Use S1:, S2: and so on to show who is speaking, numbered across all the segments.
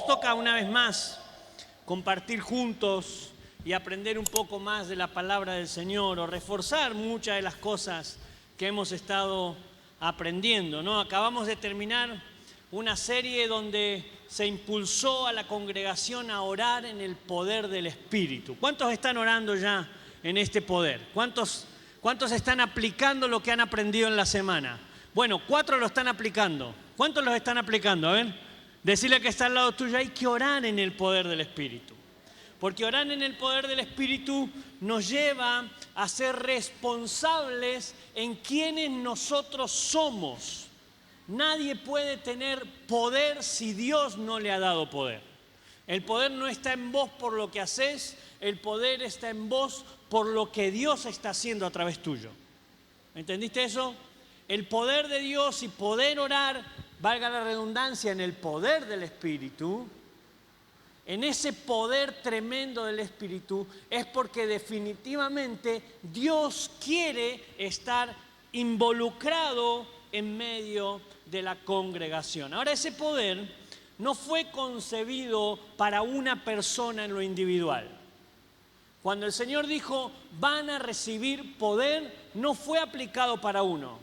S1: Nos toca una vez más compartir juntos y aprender un poco más de la palabra del Señor o reforzar muchas de las cosas que hemos estado aprendiendo, ¿no? Acabamos de terminar una serie donde se impulsó a la congregación a orar en el poder del Espíritu. ¿Cuántos están orando ya en este poder? ¿Cuántos están aplicando lo que han aprendido en la semana? Bueno, 4 lo están aplicando. ¿Cuántos los están aplicando? A ver, decirle que está al lado tuyo, hay que orar en el poder del Espíritu. Porque orar en el poder del Espíritu nos lleva a ser responsables en quienes nosotros somos. Nadie puede tener poder si Dios no le ha dado poder. El poder no está en vos por lo que haces, el poder está en vos por lo que Dios está haciendo a través tuyo. ¿Entendiste eso? El poder de Dios y poder orar, valga la redundancia, en el poder del Espíritu, en ese poder tremendo del Espíritu, es porque definitivamente Dios quiere estar involucrado en medio de la congregación. Ahora, ese poder no fue concebido para una persona en lo individual. Cuando el Señor dijo, van a recibir poder, no fue aplicado para uno.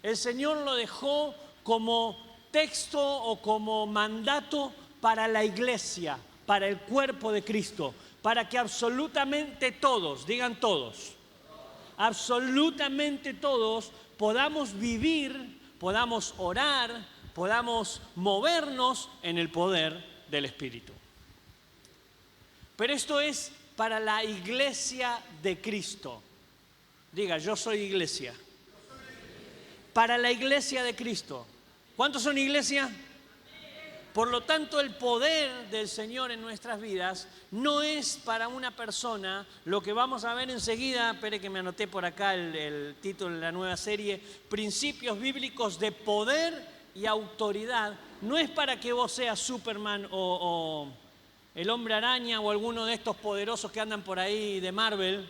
S1: El Señor lo dejó como texto o como mandato para la iglesia, para el cuerpo de Cristo, para que absolutamente todos, digan todos, absolutamente todos podamos vivir, podamos orar, podamos movernos en el poder del Espíritu. Pero esto es para la iglesia de Cristo. Diga, yo soy iglesia. Para la iglesia de Cristo. ¿Cuántos son iglesia? Por lo tanto, el poder del Señor en nuestras vidas no es para una persona. Lo que vamos a ver enseguida, espere que me anoté por acá el título de la nueva serie, Principios Bíblicos de Poder y Autoridad. No es para que vos seas Superman o el Hombre Araña o alguno de estos poderosos que andan por ahí de Marvel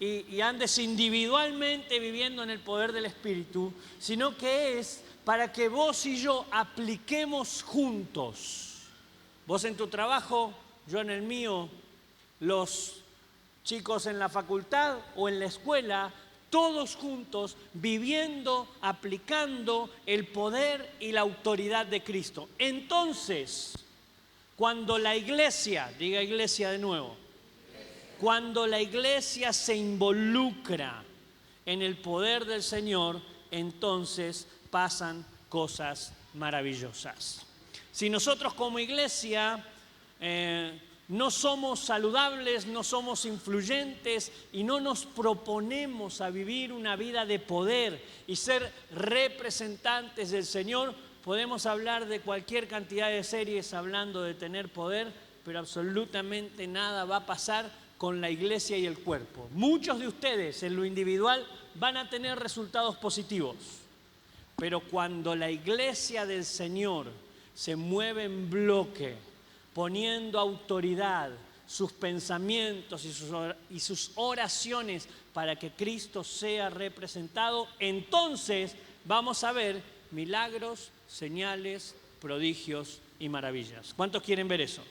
S1: y andes individualmente viviendo en el poder del Espíritu, sino que es para que vos y yo apliquemos juntos. Vos en tu trabajo, yo en el mío, los chicos en la facultad o en la escuela, todos juntos viviendo, aplicando el poder y la autoridad de Cristo. Entonces, cuando la iglesia, diga iglesia de nuevo, cuando la iglesia se involucra en el poder del Señor, entonces pasan cosas maravillosas. Si nosotros como iglesia no somos saludables, no somos influyentes y no nos proponemos a vivir una vida de poder y ser representantes del Señor, podemos hablar de cualquier cantidad de series hablando de tener poder, pero absolutamente nada va a pasar con la iglesia y el cuerpo. Muchos de ustedes en lo individual van a tener resultados positivos, pero cuando la iglesia del Señor se mueve en bloque, poniendo autoridad, sus pensamientos y sus oraciones para que Cristo sea representado, entonces vamos a ver milagros, señales, prodigios y maravillas. ¿Cuántos quieren ver eso?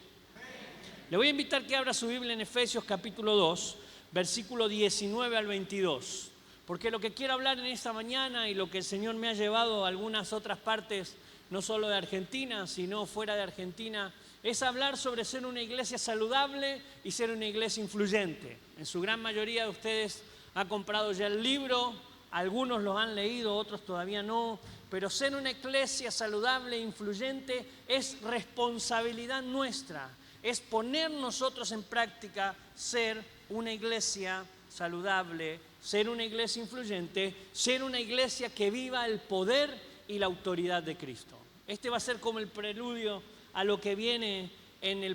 S1: Le voy a invitar que abra su Biblia en Efesios capítulo 2, versículo 19 al 22. Porque lo que quiero hablar en esta mañana y lo que el Señor me ha llevado a algunas otras partes, no solo de Argentina, sino fuera de Argentina, es hablar sobre ser una iglesia saludable y ser una iglesia influyente. En su gran mayoría de ustedes han comprado ya el libro, algunos lo han leído, otros todavía no, pero ser una iglesia saludable e influyente es responsabilidad nuestra. Es poner nosotros en práctica ser una iglesia saludable, ser una iglesia influyente, ser una iglesia que viva el poder y la autoridad de Cristo. Este va a ser como el preludio a lo que viene en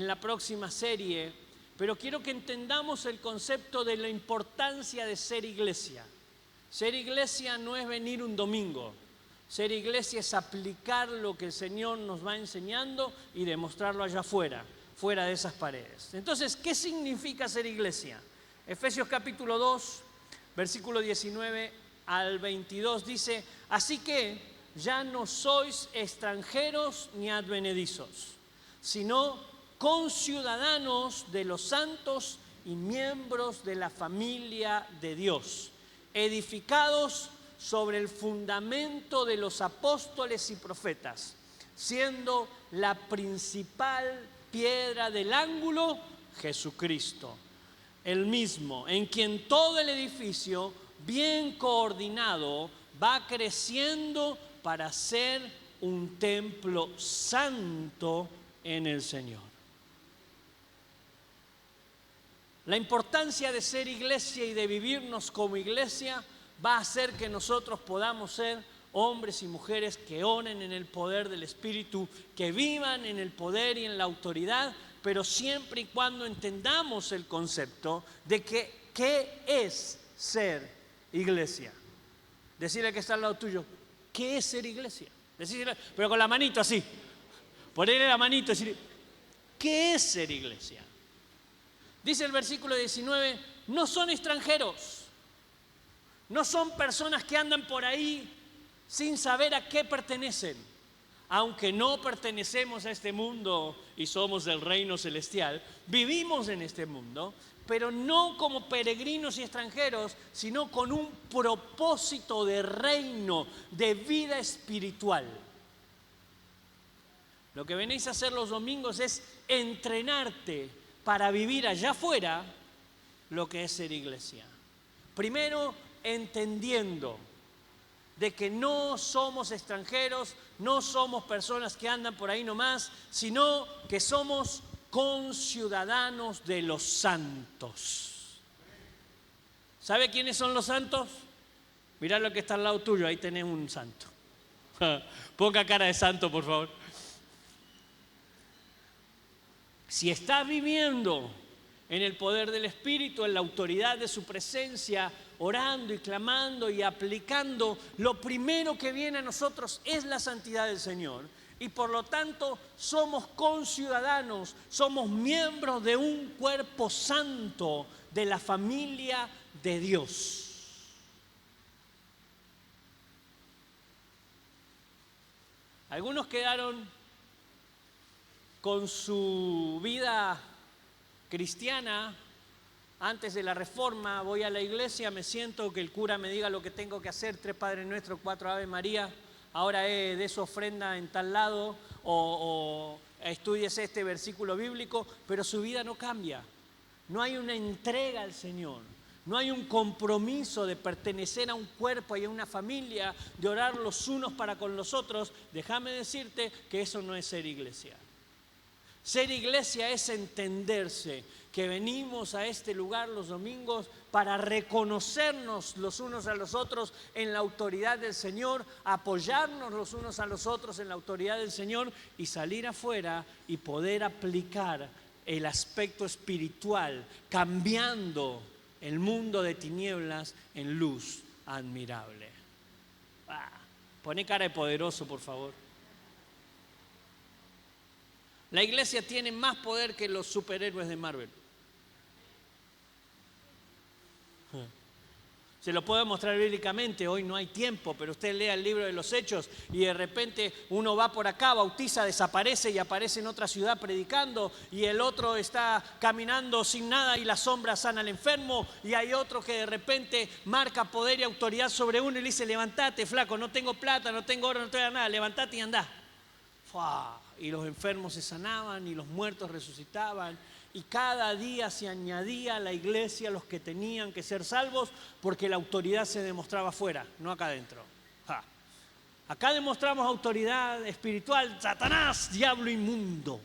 S1: la próxima serie, pero quiero que entendamos el concepto de la importancia de ser iglesia. Ser iglesia no es venir un domingo. Ser iglesia es aplicar lo que el Señor nos va enseñando y demostrarlo allá afuera, fuera de esas paredes. Entonces, ¿qué significa ser iglesia? Efesios capítulo 2, versículo 19 al 22 dice, así que, ya no sois extranjeros ni advenedizos, sino conciudadanos de los santos y miembros de la familia de Dios, edificados sobre el fundamento de los apóstoles y profetas, siendo la principal piedra del ángulo Jesucristo, el mismo, en quien todo el edificio, bien coordinado, va creciendo para ser un templo santo en el Señor. La importancia de ser iglesia y de vivirnos como iglesia va a hacer que nosotros podamos ser hombres y mujeres que oren en el poder del Espíritu, que vivan en el poder y en la autoridad, pero siempre y cuando entendamos el concepto de que ¿qué es ser iglesia? Decirle que está al lado tuyo, ¿qué es ser iglesia? Decirle, pero con la manito así, ponerle la manito y decir, ¿qué es ser iglesia? Dice el versículo 19, no son extranjeros, no son personas que andan por ahí sin saber a qué pertenecen. Aunque no pertenecemos a este mundo y somos del reino celestial, vivimos en este mundo, pero no como peregrinos y extranjeros, sino con un propósito de reino, de vida espiritual. Lo que venís a hacer los domingos es entrenarte para vivir allá afuera lo que es ser iglesia. Primero, entendiendo de que no somos extranjeros, no somos personas que andan por ahí nomás, sino que somos conciudadanos de los santos. ¿Sabe quiénes son los santos? Mirá lo que está al lado tuyo, ahí tenés un santo. Ponga cara de santo, por favor. Si estás viviendo en el poder del Espíritu, en la autoridad de su presencia, orando y clamando y aplicando, lo primero que viene a nosotros es la santidad del Señor. Y por lo tanto somos conciudadanos, somos miembros de un cuerpo santo de la familia de Dios. Algunos quedaron con su vida cristiana. Antes de la reforma, voy a la iglesia, me siento, que el cura me diga lo que tengo que hacer, 3 Padre Nuestro, 4 Ave María, ahora de su ofrenda en tal lado, o estudies este versículo bíblico, pero su vida no cambia. No hay una entrega al Señor, no hay un compromiso de pertenecer a un cuerpo y a una familia, de orar los unos para con los otros. Déjame decirte que eso no es ser iglesia. Ser iglesia es entenderse que venimos a este lugar los domingos para reconocernos los unos a los otros en la autoridad del Señor, apoyarnos los unos a los otros en la autoridad del Señor y salir afuera y poder aplicar el aspecto espiritual, cambiando el mundo de tinieblas en luz admirable. Poné cara de poderoso, por favor. La iglesia tiene más poder que los superhéroes de Marvel. Se lo puedo mostrar bíblicamente, hoy no hay tiempo, pero usted lea el libro de los Hechos y de repente uno va por acá, bautiza, desaparece y aparece en otra ciudad predicando, y el otro está caminando sin nada y la sombra sana al enfermo, y hay otro que de repente marca poder y autoridad sobre uno y le dice, levantate flaco, no tengo plata, no tengo oro, no tengo nada, levantate y andá. Y los enfermos se sanaban y los muertos resucitaban, y cada día se añadía a la iglesia los que tenían que ser salvos, porque la autoridad se demostraba afuera, no acá adentro. Acá demostramos autoridad espiritual, Satanás, diablo inmundo.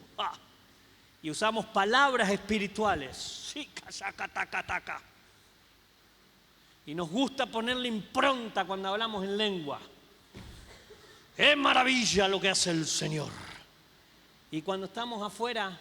S1: Y usamos palabras espirituales. Y nos gusta ponerle impronta cuando hablamos en lengua. ¡Qué maravilla lo que hace el Señor! Y cuando estamos afuera,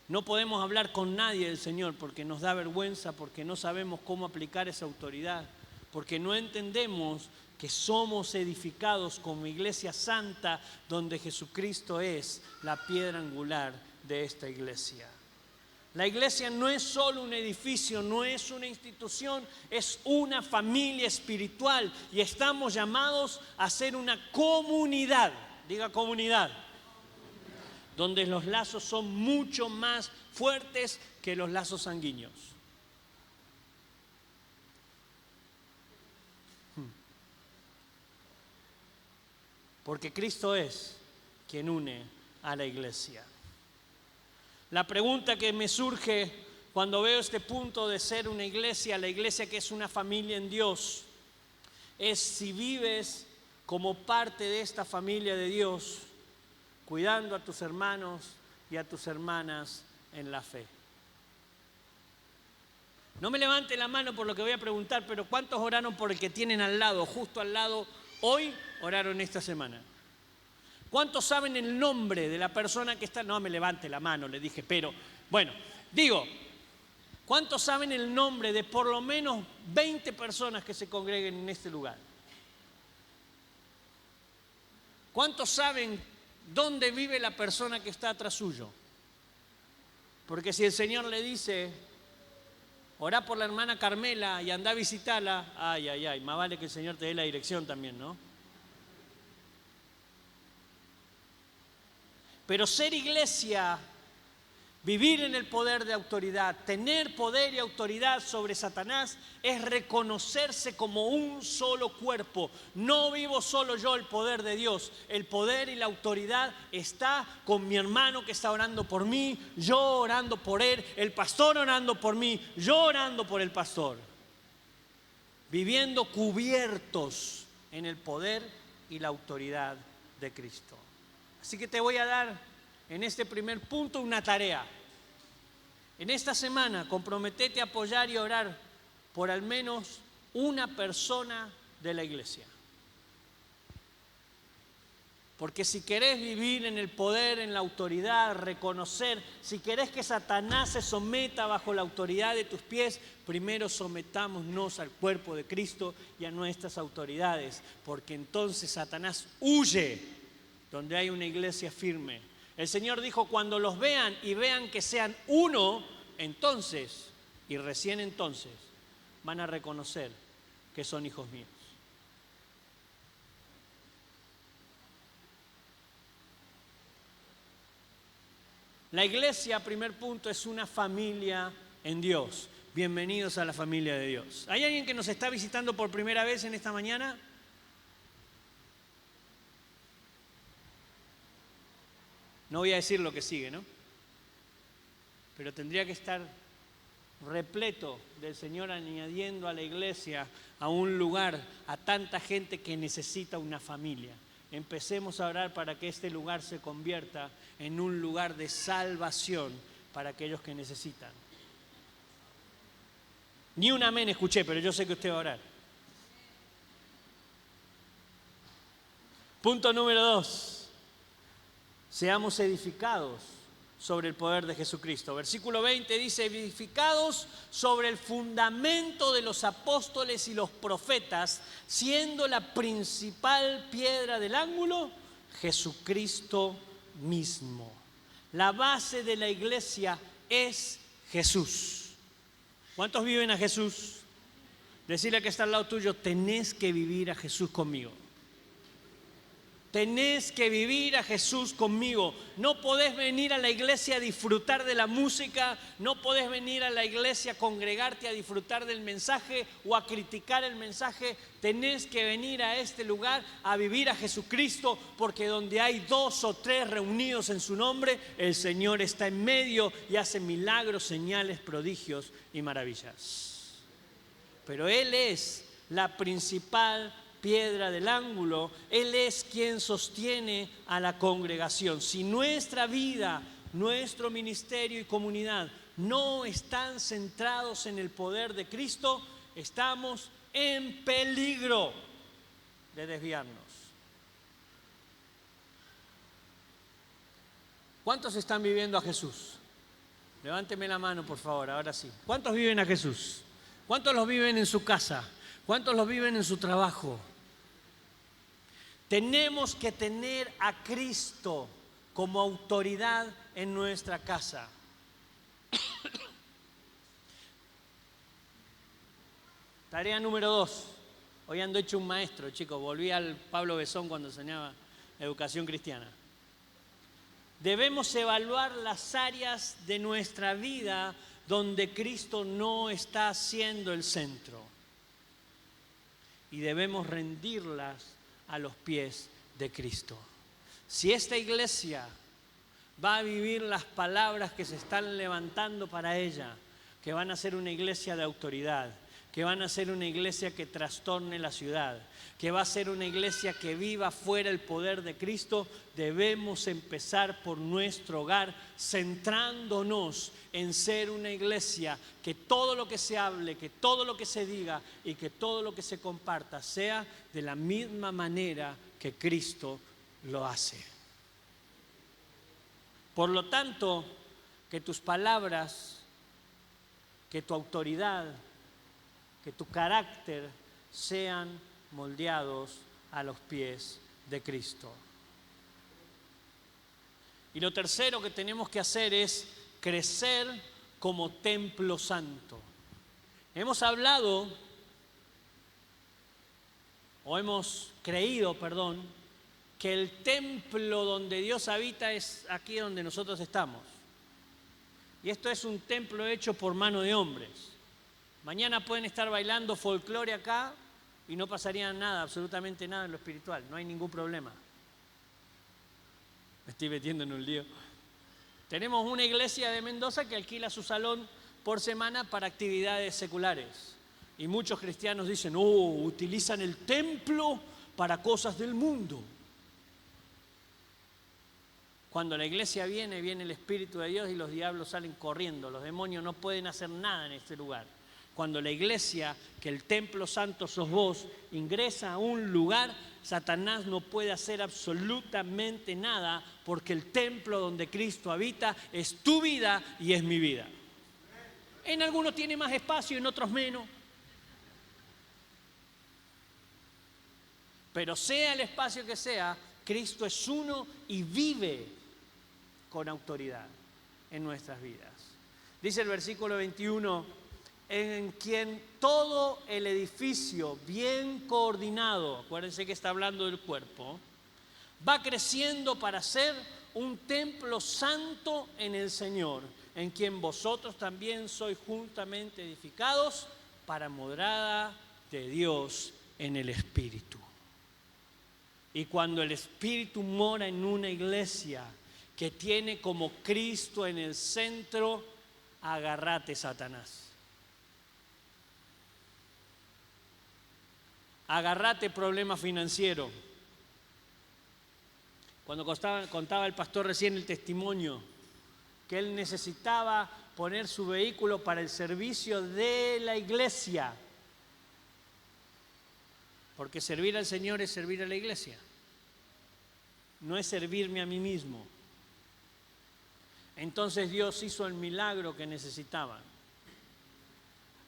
S1: no podemos hablar con nadie del Señor porque nos da vergüenza, porque no sabemos cómo aplicar esa autoridad, porque no entendemos que somos edificados como iglesia santa, donde Jesucristo es la piedra angular de esta iglesia. La iglesia no es solo un edificio, no es una institución, es una familia espiritual y estamos llamados a ser una comunidad, diga comunidad, donde los lazos son mucho más fuertes que los lazos sanguíneos. Porque Cristo es quien une a la iglesia. La pregunta que me surge cuando veo este punto de ser una iglesia, la iglesia que es una familia en Dios, es si vives como parte de esta familia de Dios, cuidando a tus hermanos y a tus hermanas en la fe. No me levante la mano por lo que voy a preguntar, pero ¿cuántos oraron por el que tienen al lado, justo al lado, hoy oraron esta semana? ¿Cuántos saben el nombre de la persona que está? No me levante la mano, le dije, pero bueno, digo, ¿cuántos saben el nombre de por lo menos 20 personas que se congreguen en este lugar? ¿Cuántos saben dónde vive la persona que está atrás suyo? Porque si el Señor le dice, orá por la hermana Carmela y andá a visitarla, ay, más vale que el Señor te dé la dirección también, ¿no? Pero ser iglesia, vivir en el poder de autoridad, tener poder y autoridad sobre Satanás, es reconocerse como un solo cuerpo. No vivo solo yo el poder de Dios. El poder y la autoridad está con mi hermano que está orando por mí, yo orando por él, el pastor orando por mí, yo orando por el pastor. Viviendo cubiertos en el poder y la autoridad de Cristo. Así que te voy a dar en este primer punto una tarea. En esta semana comprometete a apoyar y orar por al menos una persona de la iglesia. Porque si querés vivir en el poder, en la autoridad, reconocer, si querés que Satanás se someta bajo la autoridad de tus pies, primero sometámonos al cuerpo de Cristo y a nuestras autoridades, porque entonces Satanás huye donde hay una iglesia firme. El Señor dijo, cuando los vean y vean que sean uno, entonces, y recién entonces, van a reconocer que son hijos míos. La iglesia, primer punto, es una familia en Dios. Bienvenidos a la familia de Dios. ¿Hay alguien que nos está visitando por primera vez en esta mañana? No voy a decir lo que sigue, ¿no? Pero tendría que estar repleto del Señor añadiendo a la iglesia, a un lugar, a tanta gente que necesita una familia. Empecemos a orar para que este lugar se convierta en un lugar de salvación para aquellos que necesitan. Ni un amén escuché, pero yo sé que usted va a orar. Punto número 2. Seamos edificados sobre el poder de Jesucristo. Versículo 20 dice, edificados sobre el fundamento de los apóstoles y los profetas, siendo la principal piedra del ángulo, Jesucristo mismo. La base de la iglesia es Jesús. ¿Cuántos viven a Jesús? Decirle que está al lado tuyo, tenés que vivir a Jesús conmigo. Tenés que vivir a Jesús conmigo. No podés venir a la iglesia a disfrutar de la música, no podés venir a la iglesia a congregarte a disfrutar del mensaje o a criticar el mensaje. Tenés que venir a este lugar a vivir a Jesucristo, porque donde hay 2 o 3 reunidos en su nombre, el Señor está en medio y hace milagros, señales, prodigios y maravillas. Pero Él es la principal piedra del ángulo, Él es quien sostiene a la congregación. Si nuestra vida, nuestro ministerio y comunidad no están centrados en el poder de Cristo, estamos en peligro de desviarnos. ¿Cuántos están viviendo a Jesús? Levánteme la mano, por favor, ahora sí. ¿Cuántos viven a Jesús? ¿Cuántos los viven en su casa? ¿Cuántos los viven en su trabajo? Tenemos que tener a Cristo como autoridad en nuestra casa. Tarea número 2. Hoy ando hecho un maestro, chicos. Volví al Pablo Besón cuando enseñaba educación cristiana. Debemos evaluar las áreas de nuestra vida donde Cristo no está siendo el centro. Y debemos rendirlas a los pies de Cristo. Si esta iglesia va a vivir las palabras que se están levantando para ella, que van a ser una iglesia de autoridad, que van a ser una iglesia que trastorne la ciudad, que va a ser una iglesia que viva fuera el poder de Cristo, debemos empezar por nuestro hogar, centrándonos en ser una iglesia que todo lo que se hable, que todo lo que se diga y que todo lo que se comparta sea de la misma manera que Cristo lo hace. Por lo tanto, que tus palabras, que tu autoridad, que tu carácter sean moldeados a los pies de Cristo. Y lo tercero que tenemos que hacer es crecer como templo santo. Hemos hablado, o hemos creído, que el templo donde Dios habita es aquí donde nosotros estamos. Y esto es un templo hecho por mano de hombres. Mañana pueden estar bailando folclore acá y no pasaría nada, absolutamente nada en lo espiritual, no hay ningún problema. Me estoy metiendo en un lío. Tenemos una iglesia de Mendoza que alquila su salón por semana para actividades seculares. Y muchos cristianos dicen, utilizan el templo para cosas del mundo. Cuando la iglesia viene el Espíritu de Dios y los diablos salen corriendo. Los demonios no pueden hacer nada en este lugar. Cuando la iglesia, que el templo santo sos vos, ingresa a un lugar, Satanás no puede hacer absolutamente nada porque el templo donde Cristo habita es tu vida y es mi vida. En algunos tiene más espacio, en otros menos. Pero sea el espacio que sea, Cristo es uno y vive con autoridad en nuestras vidas. Dice el versículo 21, en quien todo el edificio bien coordinado, acuérdense que está hablando del cuerpo, va creciendo para ser un templo santo en el Señor, en quien vosotros también sois juntamente edificados para morada de Dios en el Espíritu. Y cuando el Espíritu mora en una iglesia que tiene como Cristo en el centro, agárrate, Satanás. Agárrate, problema financiero. Cuando contaba el pastor recién el testimonio, que él necesitaba poner su vehículo para el servicio de la iglesia. Porque servir al Señor es servir a la iglesia. No es servirme a mí mismo. Entonces Dios hizo el milagro que necesitaban.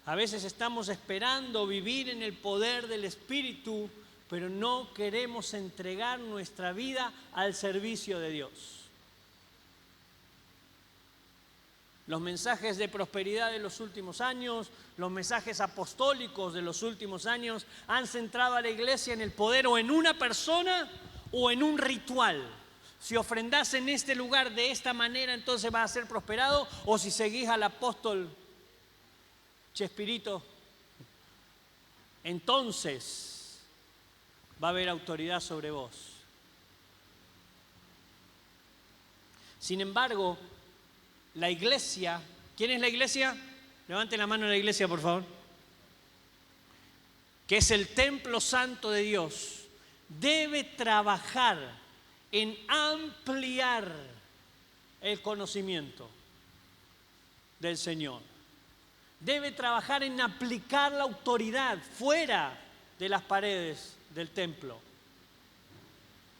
S1: A veces estamos esperando vivir en el poder del Espíritu, pero no queremos entregar nuestra vida al servicio de Dios. Los mensajes de prosperidad de los últimos años, los mensajes apostólicos de los últimos años han centrado a la iglesia en el poder o en una persona o en un ritual. Si ofrendás en este lugar de esta manera, entonces vas a ser prosperado, o si seguís al apóstol Chespirito, entonces va a haber autoridad sobre vos. Sin embargo, la iglesia, ¿quién es la iglesia? Levanten la mano de la iglesia, por favor. Que es el templo santo de Dios, debe trabajar en ampliar el conocimiento del Señor. Debe trabajar en aplicar la autoridad fuera de las paredes del templo,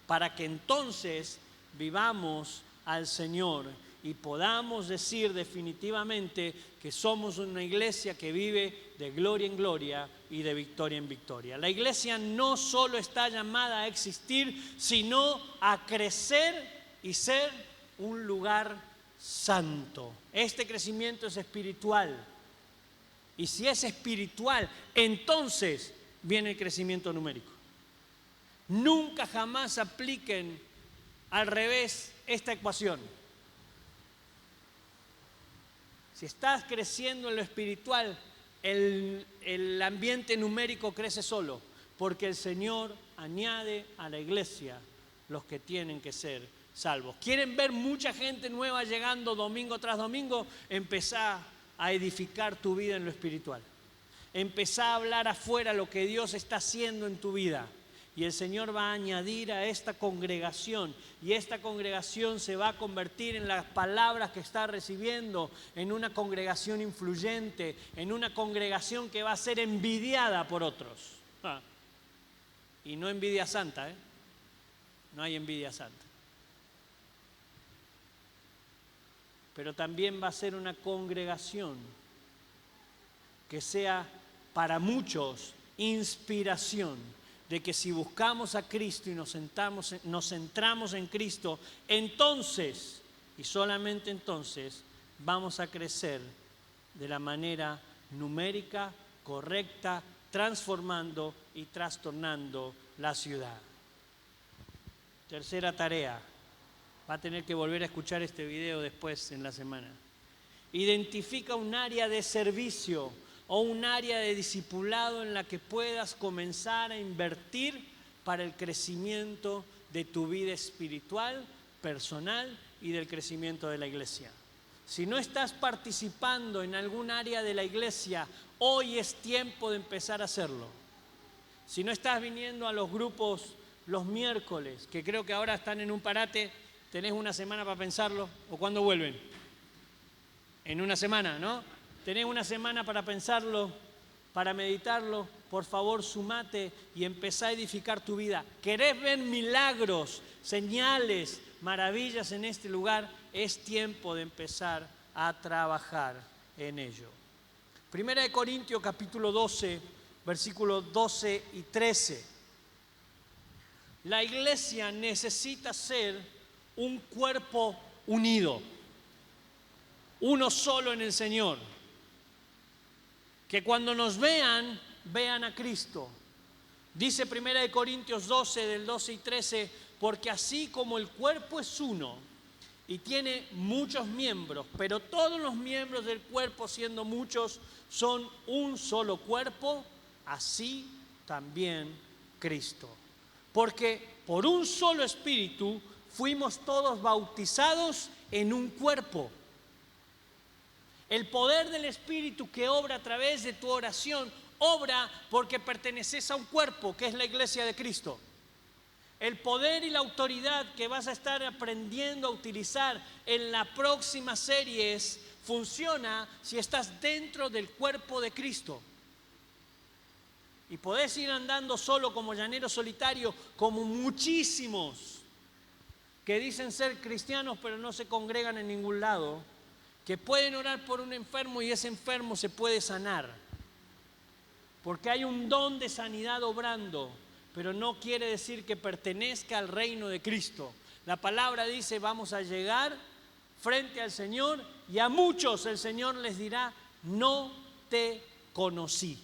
S1: para que entonces vivamos al Señor y podamos decir definitivamente que somos una iglesia que vive de gloria en gloria y de victoria en victoria. La iglesia no solo está llamada a existir, sino a crecer y ser un lugar santo. Este crecimiento es espiritual. y si es espiritual, entonces viene el crecimiento numérico. Nunca jamás apliquen al revés esta ecuación. Si estás creciendo en lo espiritual, el ambiente numérico crece solo, porque el Señor añade a la iglesia los que tienen que ser salvos. ¿Quieren ver mucha gente nueva llegando domingo tras domingo? Empezá a edificar tu vida en lo espiritual. Empezá a hablar afuera lo que Dios está haciendo en tu vida. Y el Señor va a añadir a esta congregación, y esta congregación se va a convertir en las palabras que está recibiendo, en una congregación influyente, en una congregación que va a ser envidiada por otros. Y no envidia santa, ¿eh? No hay envidia santa. Pero también va a ser una congregación que sea para muchos inspiración, de que si buscamos a Cristo y nos centramos en Cristo, entonces, y solamente entonces, vamos a crecer de la manera numérica, correcta, transformando y trastornando la ciudad. Tercera tarea. Va a tener que volver a escuchar este video después en la semana. Identifica un área de servicio o un área de discipulado en la que puedas comenzar a invertir para el crecimiento de tu vida espiritual, personal y del crecimiento de la iglesia. Si no estás participando en algún área de la iglesia, hoy es tiempo de empezar a hacerlo. Si no estás viniendo a los grupos los miércoles, que creo que ahora están en un parate, tenés una semana para pensarlo, ¿o cuándo vuelven? En una semana, ¿no? Tenés una semana para pensarlo, para meditarlo. Por favor, sumate y empezá a edificar tu vida. ¿Querés ver milagros, señales, maravillas en este lugar? Es tiempo de empezar a trabajar en ello. Primera de Corintios, capítulo 12, versículos 12 y 13. La iglesia necesita ser un cuerpo unido, uno solo en el Señor. Que cuando nos vean, vean a Cristo. Dice 1 Corintios 12, del 12 y 13, porque así como el cuerpo es uno y tiene muchos miembros, pero todos los miembros del cuerpo, siendo muchos, son un solo cuerpo, así también Cristo. Porque por un solo espíritu fuimos todos bautizados en un cuerpo. El poder del Espíritu que obra a través de tu oración, obra porque perteneces a un cuerpo que es la iglesia de Cristo. El poder y la autoridad que vas a estar aprendiendo a utilizar en la próxima serie funciona si estás dentro del cuerpo de Cristo. Y podés ir andando solo como llanero solitario, como muchísimos que dicen ser cristianos pero no se congregan en ningún lado, que pueden orar por un enfermo y ese enfermo se puede sanar. Porque hay un don de sanidad obrando, pero no quiere decir que pertenezca al reino de Cristo. La palabra dice, vamos a llegar frente al Señor y a muchos el Señor les dirá, no te conocí.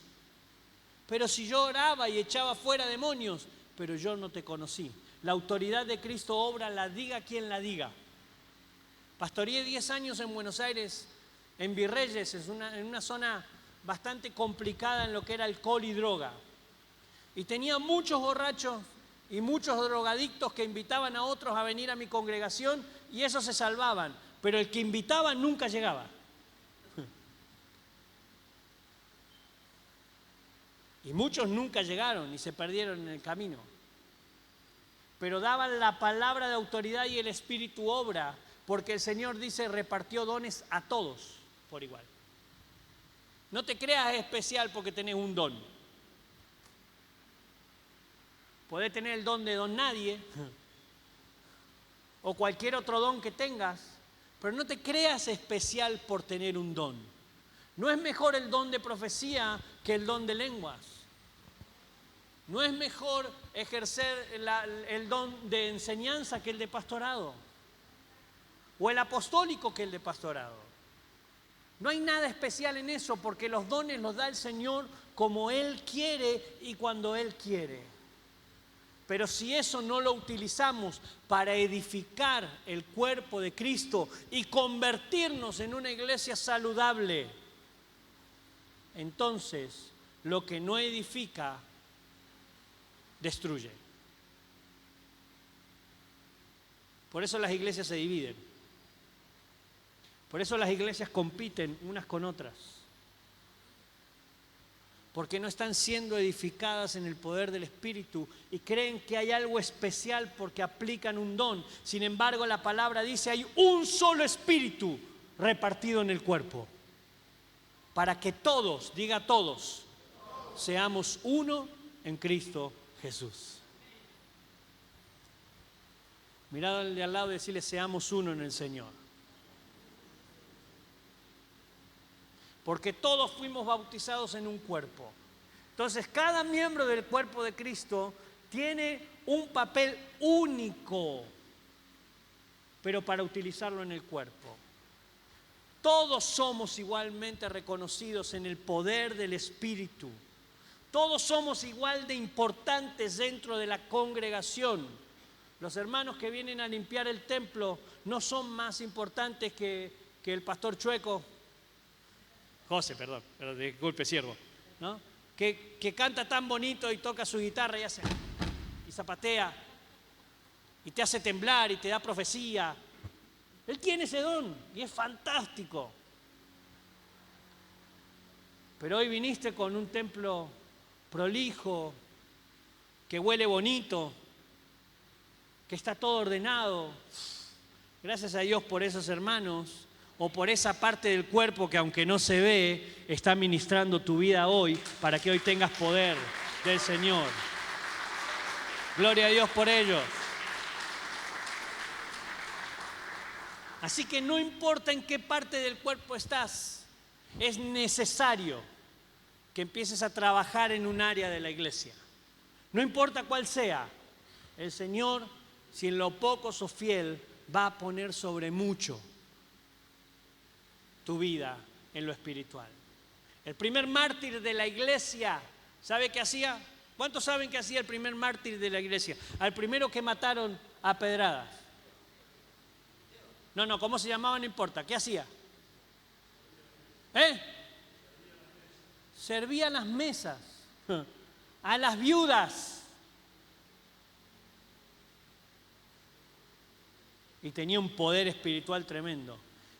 S1: Pero si yo oraba y echaba fuera demonios, pero yo no te conocí. La autoridad de Cristo obra, la diga quien la diga. Pastoreé 10 años en Buenos Aires, en Virreyes, en una zona bastante complicada en lo que era alcohol y droga. Y tenía muchos borrachos y muchos drogadictos que invitaban a otros a venir a mi congregación y esos se salvaban, pero el que invitaba nunca llegaba. Y muchos nunca llegaron y se perdieron en el camino. Pero daban la palabra de autoridad y el Espíritu obra, porque el Señor dice, repartió dones a todos por igual. No te creas especial porque tenés un don. Podés tener el don de don nadie o cualquier otro don que tengas, pero no te creas especial por tener un don. No es mejor el don de profecía que el don de lenguas. No es mejor ejercer el don de enseñanza que el de pastorado, o el apostólico que el de pastorado. No hay nada especial en eso, porque los dones los da el Señor como Él quiere y cuando Él quiere. Pero si eso no lo utilizamos para edificar el cuerpo de Cristo y convertirnos en una iglesia saludable, entonces lo que no edifica, destruye. Por eso las iglesias se dividen. Por eso las iglesias compiten unas con otras. Porque no están siendo edificadas en el poder del Espíritu y creen que hay algo especial porque aplican un don. Sin embargo, la palabra dice, hay un solo Espíritu repartido en el cuerpo. Para que todos, diga todos, seamos uno en Cristo Jesús. Mirad al de al lado y decirle, seamos uno en el Señor. Porque todos fuimos bautizados en un cuerpo. Entonces, cada miembro del cuerpo de Cristo tiene un papel único, pero para utilizarlo en el cuerpo. Todos somos igualmente reconocidos en el poder del Espíritu. Todos somos igual de importantes dentro de la congregación. Los hermanos que vienen a limpiar el templo no son más importantes que el pastor Chueco. José, perdón, disculpe, siervo, ¿no? Que canta tan bonito y toca su guitarra y zapatea y te hace temblar y te da profecía. Él tiene ese don y es fantástico. Pero hoy viniste con un templo prolijo, que huele bonito, que está todo ordenado. Gracias a Dios por esos hermanos o por esa parte del cuerpo que aunque no se ve, está ministrando tu vida hoy para que hoy tengas poder del Señor. Gloria a Dios por ellos. Así que no importa en qué parte del cuerpo estás, es necesario que empieces a trabajar en un área de la iglesia. No importa cuál sea, el Señor, si en lo poco sos fiel, va a poner sobre mucho tu vida en lo espiritual. El primer mártir de la iglesia, ¿sabe qué hacía? ¿Cuántos saben qué hacía el primer mártir de la iglesia? Al primero que mataron a pedradas. No, ¿cómo se llamaba? No importa. ¿Qué hacía? Servía las mesas a las viudas. Y tenía un poder espiritual tremendo.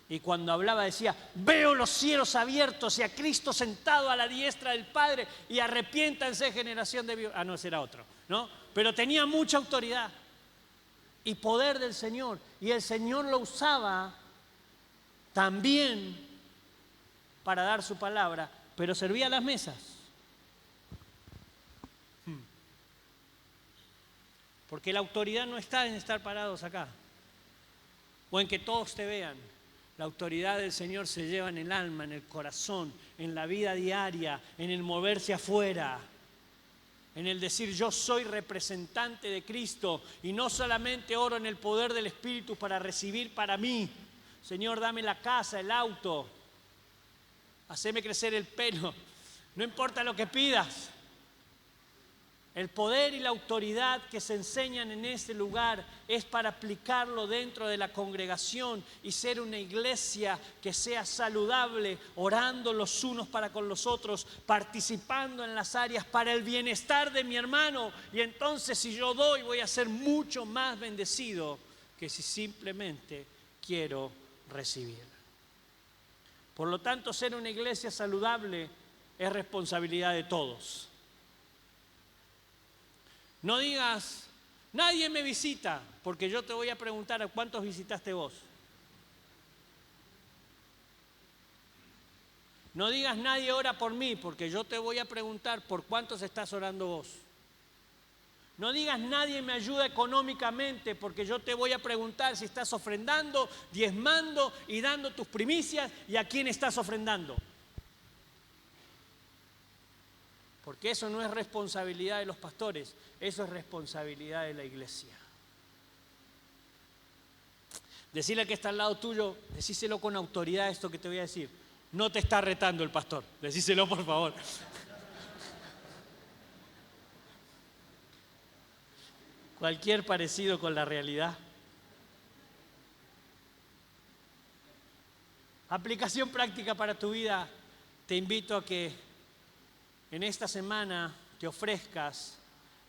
S1: Y cuando hablaba decía, veo los cielos abiertos y a Cristo sentado a la diestra del Padre y arrepiéntanse generación de viudas. No, ese era otro, ¿no? Pero tenía mucha autoridad y poder del Señor. Y el Señor lo usaba también para dar su palabra, pero servía las mesas. Porque la autoridad no está en estar parados acá o en que todos te vean. La autoridad del Señor se lleva en el alma, en el corazón, en la vida diaria, en el moverse afuera, en el decir yo soy representante de Cristo y no solamente oro en el poder del Espíritu para recibir para mí. Señor, dame la casa, el auto, haceme crecer el pelo, no importa lo que pidas. El poder y la autoridad que se enseñan en este lugar es para aplicarlo dentro de la congregación y ser una iglesia que sea saludable, orando los unos para con los otros, participando en las áreas para el bienestar de mi hermano. Y entonces si yo doy voy a ser mucho más bendecido que si simplemente quiero recibir. Por lo tanto, ser una iglesia saludable es responsabilidad de todos. No digas, nadie me visita, porque yo te voy a preguntar a cuántos visitaste vos. No digas, nadie ora por mí, porque yo te voy a preguntar por cuántos estás orando vos. No digas, nadie me ayuda económicamente, porque yo te voy a preguntar si estás ofrendando, diezmando y dando tus primicias y a quién estás ofrendando. Porque eso no es responsabilidad de los pastores, eso es responsabilidad de la iglesia. Decirle al que está al lado tuyo, decíselo con autoridad esto que te voy a decir. No te está retando el pastor, decíselo por favor. Cualquier parecido con la realidad. Aplicación práctica para tu vida. Te invito a que en esta semana te ofrezcas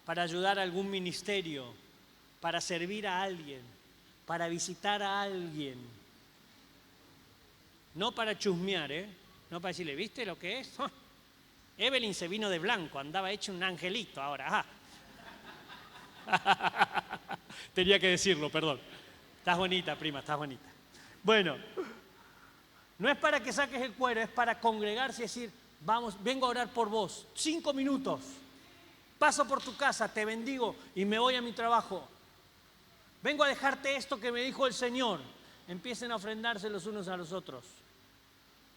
S1: para ayudar a algún ministerio, para servir a alguien, para visitar a alguien. No para chusmear, no para decirle, ¿viste lo que es? Evelyn se vino de blanco, andaba hecho un angelito ahora. Tenía que decirlo, perdón. Estás bonita, prima, estás bonita. Bueno, no es para que saques el cuero, es para congregarse y decir, vamos, vengo a orar por vos. 5 minutos. Paso por tu casa, te bendigo y me voy a mi trabajo. Vengo a dejarte esto que me dijo el Señor. Empiecen a ofrendarse los unos a los otros.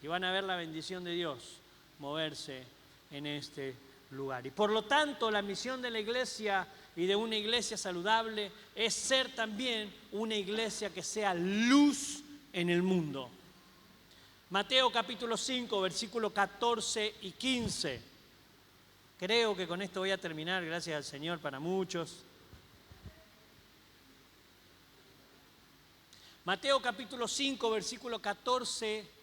S1: Y van a ver la bendición de Dios moverse en este lugar. Y por lo tanto, la misión de la iglesia y de una iglesia saludable es ser también una iglesia que sea luz en el mundo. Mateo capítulo 5, versículos 14 y 15. Creo que con esto voy a terminar, gracias al Señor para muchos. Mateo capítulo 5, versículo 14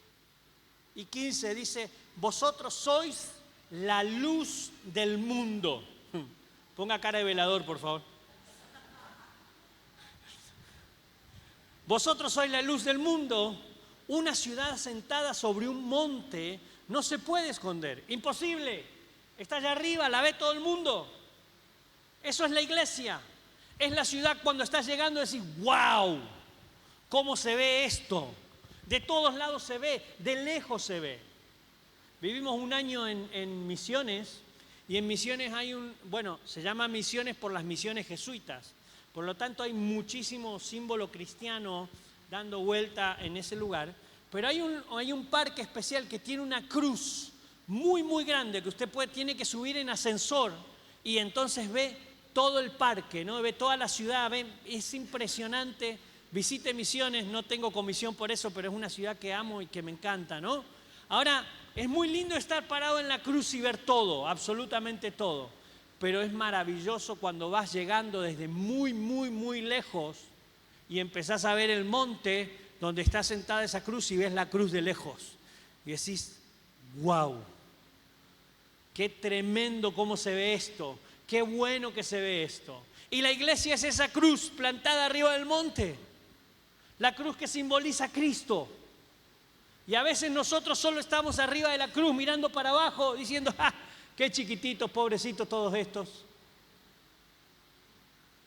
S1: y 15 dice, vosotros sois la luz del mundo. Ponga cara de velador, por favor. Vosotros sois la luz del mundo. Una ciudad asentada sobre un monte no se puede esconder. Imposible. Está allá arriba, la ve todo el mundo. Eso es la iglesia. Es la ciudad cuando estás llegando y decís, ¡wow! ¿Cómo se ve esto? De todos lados se ve, de lejos se ve. Vivimos un año en Misiones y en Misiones hay se llama Misiones por las misiones jesuitas. Por lo tanto hay muchísimo símbolo cristiano dando vuelta en ese lugar. Pero hay un parque especial que tiene una cruz muy, muy grande que usted tiene que subir en ascensor y entonces ve todo el parque, ¿no? Ve toda la ciudad, es impresionante. Visite Misiones, no tengo comisión por eso, pero es una ciudad que amo y que me encanta, ¿no? Ahora, es muy lindo estar parado en la cruz y ver todo, absolutamente todo. Pero es maravilloso cuando vas llegando desde muy, muy, muy lejos y empezás a ver el monte donde está sentada esa cruz y ves la cruz de lejos. Y decís, wow, qué tremendo cómo se ve esto, qué bueno que se ve esto. Y la iglesia es esa cruz plantada arriba del monte. La cruz que simboliza a Cristo. Y a veces nosotros solo estamos arriba de la cruz mirando para abajo diciendo, ¡ah! ¡Qué chiquititos, pobrecitos todos estos!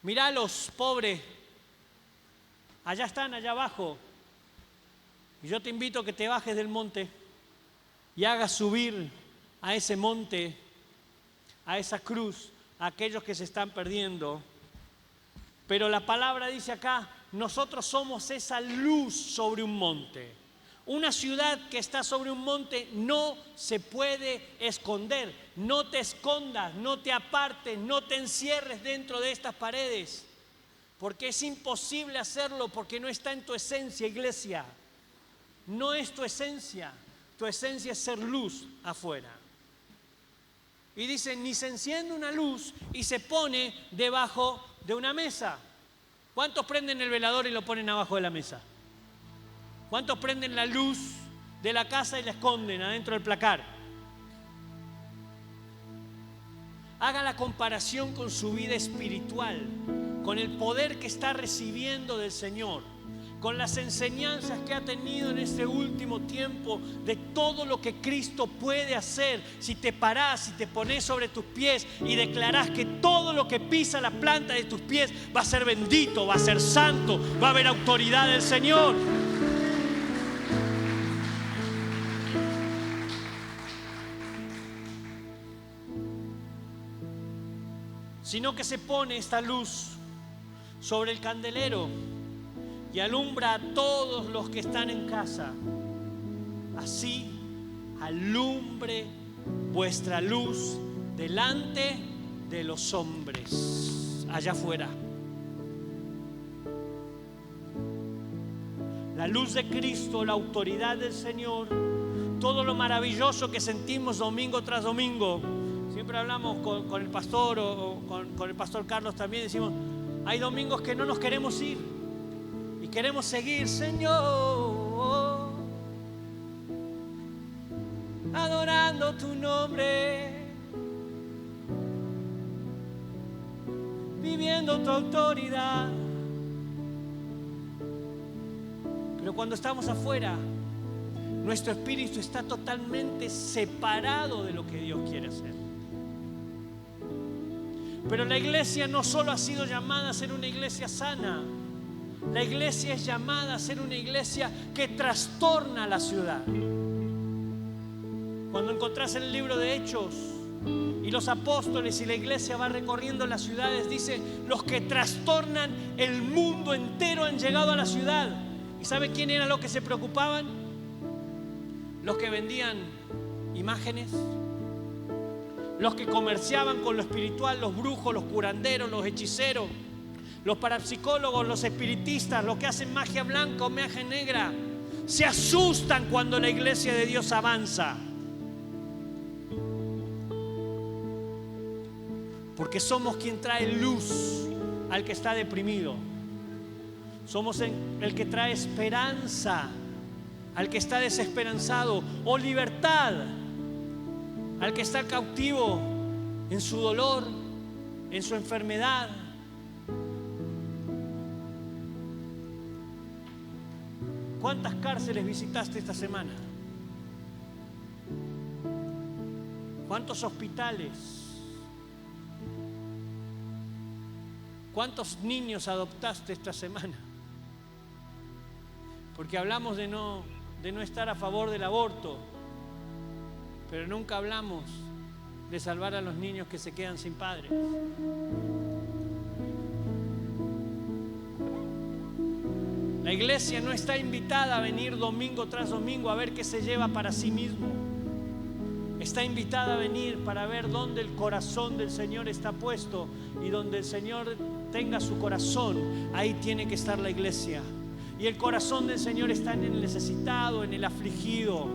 S1: Míralos, pobres. Allá están, allá abajo. Y yo te invito a que te bajes del monte y hagas subir a ese monte, a esa cruz, a aquellos que se están perdiendo. Pero la palabra dice acá, nosotros somos esa luz sobre un monte. Una ciudad que está sobre un monte no se puede esconder. No te escondas, no te apartes, no te encierres dentro de estas paredes. Porque es imposible hacerlo, porque no está en tu esencia, iglesia. No es tu esencia. Tu esencia es ser luz afuera. Y dice, ni se enciende una luz y se pone debajo de una mesa. ¿Cuántos prenden el velador y lo ponen abajo de la mesa? ¿Cuántos prenden la luz de la casa y la esconden adentro del placar? Haga la comparación con su vida espiritual, con el poder que está recibiendo del Señor, con las enseñanzas que ha tenido en este último tiempo de todo lo que Cristo puede hacer si te parás, si te pones sobre tus pies y declarás que todo lo que pisa la planta de tus pies va a ser bendito, va a ser santo, va a haber autoridad del Señor. Sino que se pone esta luz sobre el candelero y alumbra a todos los que están en casa. Así alumbre vuestra luz delante de los hombres allá afuera. La luz de Cristo, la autoridad del Señor, todo lo maravilloso que sentimos domingo tras domingo. Siempre hablamos con el pastor o con el pastor Carlos también, decimos, hay domingos que no nos queremos ir y queremos seguir, Señor, adorando tu nombre, viviendo tu autoridad. Pero cuando estamos afuera, nuestro espíritu está totalmente separado de lo que Dios quiere hacer. Pero la iglesia no solo ha sido llamada a ser una iglesia sana. La iglesia es llamada a ser una iglesia que trastorna la ciudad. Cuando encontrás en el libro de Hechos y los apóstoles y la iglesia va recorriendo las ciudades, dice, los que trastornan el mundo entero han llegado a la ciudad. ¿Y sabe quién eran los que se preocupaban? Los que vendían imágenes, los que comerciaban con lo espiritual, los brujos, los curanderos, los hechiceros, los parapsicólogos, los espiritistas, los que hacen magia blanca o magia negra. Se asustan cuando la iglesia de Dios avanza. Porque somos quien trae luz al que está deprimido. Somos el que trae esperanza al que está desesperanzado, o libertad al que está cautivo en su dolor, en su enfermedad. ¿Cuántas cárceles visitaste esta semana? ¿Cuántos hospitales? ¿Cuántos niños adoptaste esta semana? Porque hablamos de no estar a favor del aborto, pero nunca hablamos de salvar a los niños que se quedan sin padres. La iglesia no está invitada a venir domingo tras domingo a ver qué se lleva para sí mismo. Está invitada a venir para ver dónde el corazón del Señor está puesto, y donde el Señor tenga su corazón, ahí tiene que estar la iglesia. Y el corazón del Señor está en el necesitado, en el afligido,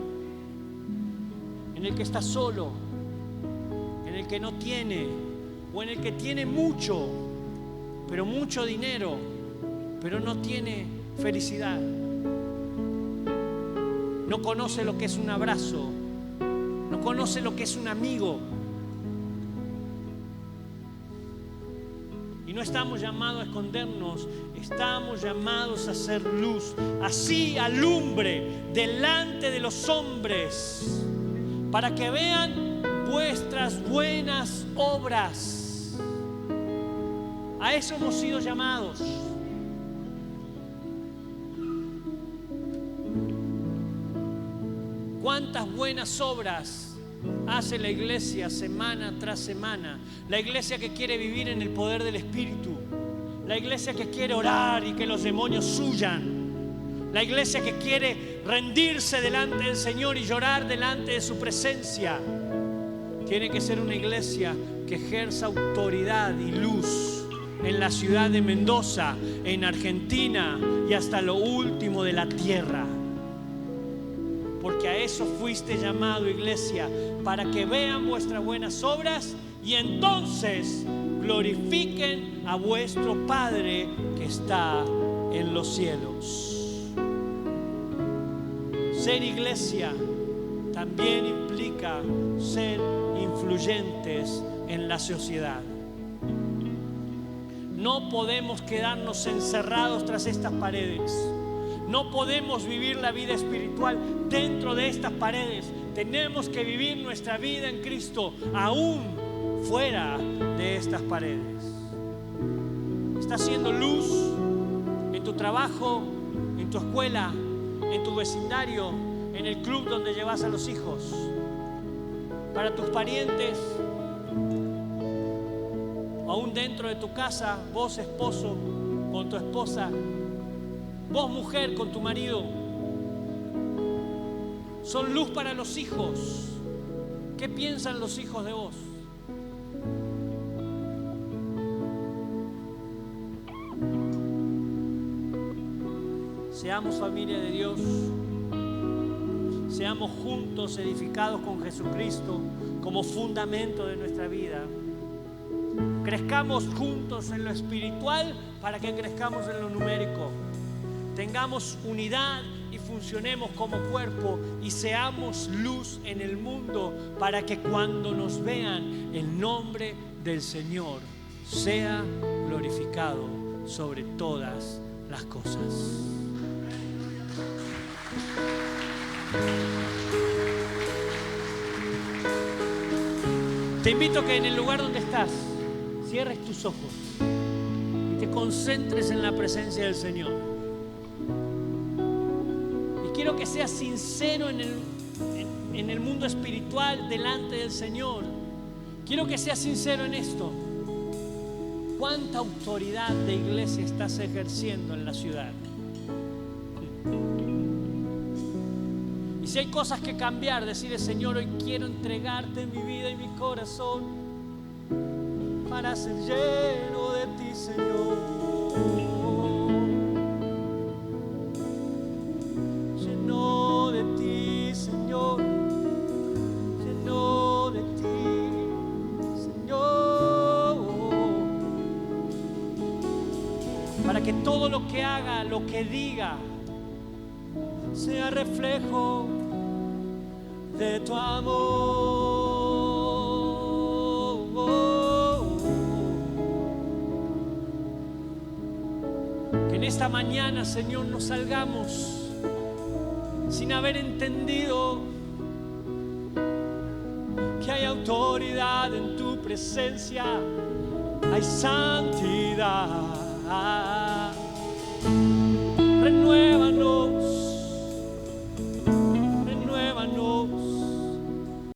S1: en el que está solo, en el que no tiene, o en el que tiene mucho, pero mucho dinero, pero no tiene felicidad. No conoce lo que es un abrazo, no conoce lo que es un amigo. Y no estamos llamados a escondernos, estamos llamados a hacer luz. Así alumbre delante de los hombres, para que vean vuestras buenas obras. A eso hemos sido llamados. ¿Cuántas buenas obras hace la iglesia semana tras semana? La iglesia que quiere vivir en el poder del Espíritu, la iglesia que quiere orar y que los demonios huyan, la iglesia que quiere rendirse delante del Señor y llorar delante de su presencia. Tiene que ser una iglesia que ejerza autoridad y luz en la ciudad de Mendoza, en Argentina y hasta lo último de la tierra. Porque a eso fuiste llamado, iglesia, para que vean vuestras buenas obras y entonces glorifiquen a vuestro Padre que está en los cielos. Ser iglesia también implica ser influyentes en la sociedad. No podemos quedarnos encerrados tras estas paredes. No podemos vivir la vida espiritual dentro de estas paredes. Tenemos que vivir nuestra vida en Cristo aún fuera de estas paredes. ¿Estás haciendo luz en tu trabajo, en tu escuela, en tu vecindario, en el club donde llevas a los hijos? Para tus parientes, aún dentro de tu casa, vos esposo con tu esposa, vos mujer con tu marido. Son luz para los hijos. ¿Qué piensan los hijos de vos? Seamos familia de Dios. seamos juntos edificados con Jesucristo como fundamento de nuestra vida. Crezcamos juntos en lo espiritual para que crezcamos en lo numérico. Tengamos unidad y funcionemos como cuerpo y seamos luz en el mundo para que cuando nos vean el nombre del Señor sea glorificado sobre todas las cosas. Te invito a que en el lugar donde estás cierres tus ojos y te concentres en la presencia del Señor. Y quiero que seas sincero en el mundo espiritual delante del Señor. Quiero que seas sincero en esto. ¿Cuánta autoridad de iglesia estás ejerciendo en la ciudad? Y si hay cosas que cambiar, decirle: Señor, hoy quiero entregarte mi vida y mi corazón para ser lleno de ti, Señor. Lleno de ti, Señor. Lleno de ti, Señor. Para que todo lo que haga, lo que diga, sea reflejo de tu amor. Que en esta mañana, Señor, no salgamos sin haber entendido que hay autoridad en tu presencia, hay santidad. Renuévanos